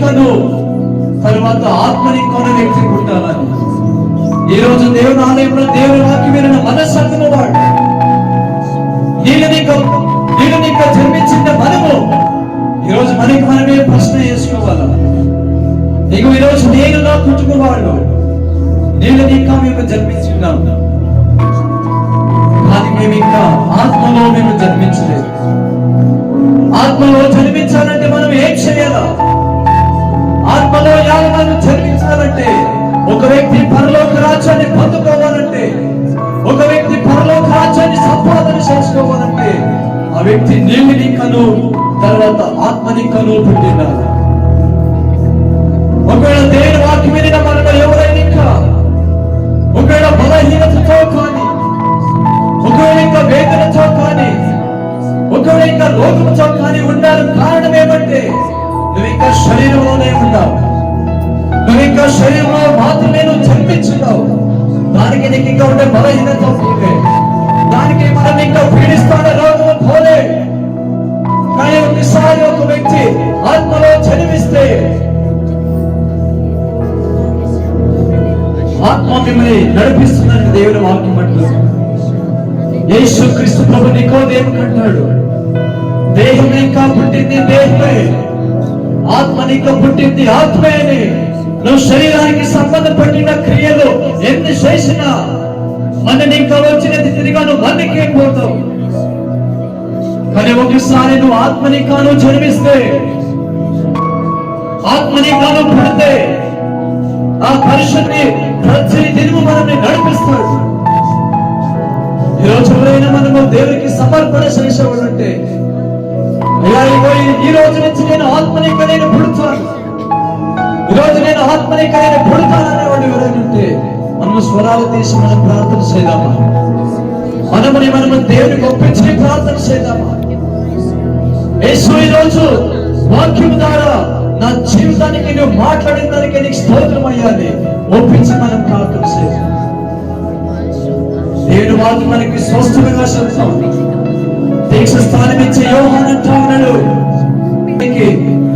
నిక్కను తర్వాత ఆత్మనిక్కను వ్యక్తి పుట్టాలని ఈ రోజు దేవుని ఆలయంలో దేవుని వాక్యం విన్న మన సంఘము వాడు నీళ్ళనిక్క జన్మించిన మనము ఈరోజు మనకి మనమే ప్రశ్న చేసుకోవాలా. నీకు ఈరోజు నీళ్ళలో కుటుంబవాళ్ళు నీళ్ళనిక్క మేము జన్మించున్నాం, కానీ మేము ఇంకా ఆత్మలో మేము జన్మించలేదు. ఆత్మలో జన్మించాలంటే మనం ఏం చేయాలా? ఆత్మలో మనం జన్మించాలంటే ఒక వ్యక్తి పరలోక రాజ్యాన్ని పొందుకోవాలంటే, ఒక వ్యక్తి పరలోక రాజ్యాన్ని సంపాదన చేసుకోవాలంటే ఆ వ్యక్తి నీళ్ళనిక్కను తర్వాత ఆత్మనిక్కను పుట్టినారు. ఒకవేళ దేవుని వాక్యం వినిన మనలో ఎవరైనా ఇంకా ఒకవేళ బలహీనతతో కానీ, ఒకవేళ ఇంకా వేదనతో కానీ, ఒకవేళ ఇంకా రోగంతో కానీ ఉండాలి. కారణం ఏమంటే నువ్వు ఇంకా శరీరంలోనే ఉన్నావు, నువ్వు ఇంకా శరీరంలో మాత్రమే నువ్వు జన్మించున్నావు. దానికి నీకు ఇంకా ఉండే బలహీనత పోలే, దానికి మనం ఇంకా పీడిస్తానే రోగం పోలే. కానీ ఒకసారి ఒక వ్యక్తి ఆత్మలో జన్మిస్తే ఆత్మ మిమ్మల్ని నడిపిస్తుందని దేవుని వాక్యం అంటారు. యేసు క్రీస్తు ప్రభు నికోదేము అంటాడు, దేహం ఇంకా పుట్టింది దేహమే, ఆత్మ ఇంకా పుట్టింది ఆత్మే. నువ్వు శరీరానికి సంబంధపడిన క్రియలు ఎన్ని చేసినా మన ఇంకా వచ్చినది తిరిగా నువ్వు మనకే పోతావు. కానీ ఒకసారి నువ్వు ఆత్మనికాను జన్మిస్తే, ఆత్మనికాను పుడితే ఆ పరిశుద్ధి ప్రతి దినము మనల్ని నడిపిస్తాడు. ఈరోజు ఎవరైనా మనము దేవునికి సమర్పణ చేసేవాడంటే ఈ రోజు నుంచి నేను ఆత్మనిక నేను పుడతాను, ఈ రోజు నేను ఆత్మనిక నేను పుడతాననేవాడు ఎవరైనా ఉంటే మనము స్వరాలు తీసి మనం ప్రార్థన చేద్దామా? మనము దేవునికి ఒప్పించి ప్రార్థన చేద్దామా? యేసు ఈ రోజు వాక్యం ద్వారా నా జీవితానికి నువ్వు మాట్లాడిన దానికి నీకు స్తోత్రం అయ్యాలి ఒప్పించి మనం ప్రార్థన చేద్దాం. దేవుని వాక్యం మనకి స్వస్థంగా చెప్తాం. దీక్ష స్థానం ఇచ్చే యోహాను అంటా ఉన్నాడు,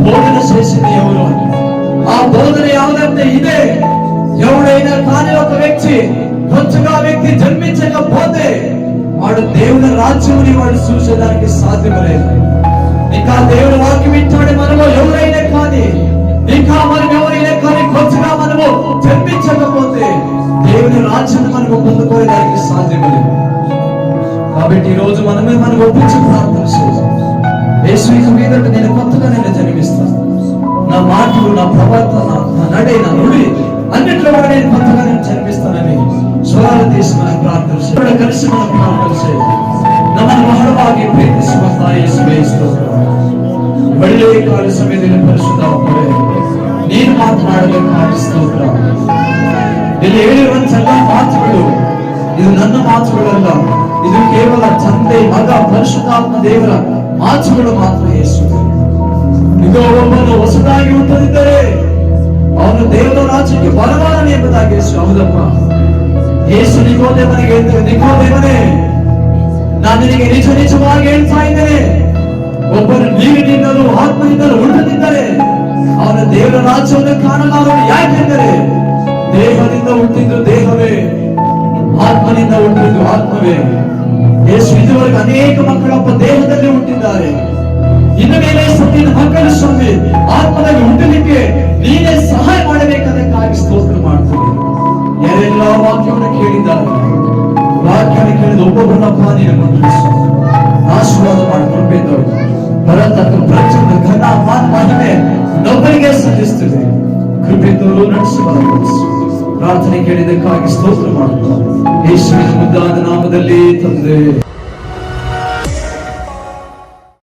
బోధన చేసింది ఎవరు? ఆ బోధన ఎవరంటే ఇదే. ఎవడైనా కానీ ఒక వ్యక్తి కొంచెంగా వ్యక్తి జన్మించకపోతే వాడు దేవుని రాజ్యాన్ని వాడు చూసేదానికి సాధ్యం లేదు. ఇంకా దేవుని వాక్యం ఇచ్చాడు. మనము ఎవరైనా కానీ ఇంకా మనం ఎవరైనా కానీ కొంచెంగా మనము జన్మించకపోతే దేవుని రాజ్యాన్ని మనము పొందుకోవడానికి సాధ్యం లేదు. కాబట్టి ఈ రోజు మనమే మనకు ఒప్పించి ప్రార్థన చేద్దాం. యేసు మీద నేను కొత్తగా నేను జన్మిస్తాను, నా మాటలు, నా ప్రవర్తన, నా నడే, నా నుడి అన్నిట్లో కూడా నేను కొత్తగా నేను జన్మిస్తానని స్వరాలు తీసి మనం ప్రార్థన చేయాలి. కలిసి మనం ప్రార్థన చేయాలి. నమ్మని మహడವಾಗಿ ಪ್ರೀತಿಸುವ ತಾಯಿ ಯೇಸುವೇ ಸ್ತೋತ್ರ. ಒಳ್ಳೆಯ ಕಾಲ ಸಮಯದಲ್ಲಿ ಪರಿಶುದ್ಧಾತ್ಮವೇ ನೀನು ಮಾತನಾಡಬೇಕಾದ ಸ್ತೋತ್ರ. ಇಲ್ಲಿ ಹೇಳಿರುವಂತೆಲ್ಲ ಮಾತುಗಳು ಇದು ನನ್ನ ಮಾತುಗಳಲ್ಲ, ಇದು ಕೇವಲ ತಂದೆ ಮಗ ಪರಿಶುದ್ಧಾತ್ಮ ದೇವರ ಮಾತುಗಳು ಮಾತ್ರ. ಯೇಸು ಇದು ಒಬ್ಬನು ಹೊಸದಾಗಿ ಹುಟ್ಟದಿದ್ದರೆ ಅವನು ದೇವರ ರಾಜ್ಯಕ್ಕೆ ಬರಬಾರದು ಎಂಬುದಾಗಿ ಯೇಸು. ಹೌದಪ್ಪ, ಯೇಸು ನಿಕೋದೇವನಿಗೆ ಹೇಳಿದರು, ನಿಕೋದೇವನೇ ನಾನು ನಿನಗೆ ನಿಜ ನಿಜವಾಗಿ ಹೇಳ್ತಾ ಇದ್ದೇನೆ, ಒಬ್ಬನು ನೀರಿನಿಂದಲೂ ಆತ್ಮನಿಂದಲೂ ಹುಟ್ಟದಿದ್ದರೆ ಅವನ ದೇವರ ರಾಜ್ಯವನ್ನು ಕಾಣಲಾರನು. ಯಾಕೆಂದರೆ ದೇಹದಿಂದ ಹುಟ್ಟಿದ್ದು ದೇಹವೇ, ಆತ್ಮನಿಂದ ಹುಟ್ಟಿದ್ದು ಆತ್ಮವೇ. ಯೇಸು ಇದುವರೆಗೆ ಅನೇಕ ಮಕ್ಕಳಪ್ಪ ದೇಹದಲ್ಲಿ ಹುಟ್ಟಿದ್ದಾರೆ. ಇನ್ನು ಮೇಲೆ ಸತ್ತಿನ ಮಕ್ಕಳು ಸ್ವಾಮಿ ಆತ್ಮದಲ್ಲಿ ಹುಟ್ಟಲಿಕ್ಕೆ ನೀನೇ ಸಹಾಯ ಮಾಡಬೇಕದಕ್ಕಾಗಿ ಸ್ತೋತ್ರ ಮಾಡ್ತೀನಿ. ಯಾರೆಲ್ಲ ವಾಕ್ಯವನ್ನು ಕೇಳಿದ್ದಾರೆ, ವಾಕ್ಯವನ್ನು ಕೇಳಿದ ಒಬ್ಬೊಬ್ಬರನ್ನಪ್ಪ ನೀನು ಮಂಡಿಸು, ಆಶೀರ್ವಾದ ಮಾಡಿಕೊಳ್ಬೇಕು. ಬರತಕ್ಕ ಪ್ರಚಂಡ ಘನ ಮಹಿಮೆ ನೊಬ್ಬರಿಗೆ ಸಲ್ಲಿಸ್ತದೆ. ಕೃಪೆతో ನಡೆಸಿ ಬಲಪಡಿಸು. ಪ್ರಾರ್ಥನೆ ಕೇಳಿದಕ್ಕಾಗಿ ಸ್ತೋತ್ರ ಮಾಡುತ್ತಾ ಯೇಸುವಿನ ಮುದ್ದಾದ ನಾಮದಲ್ಲಿ ತಂದೆ.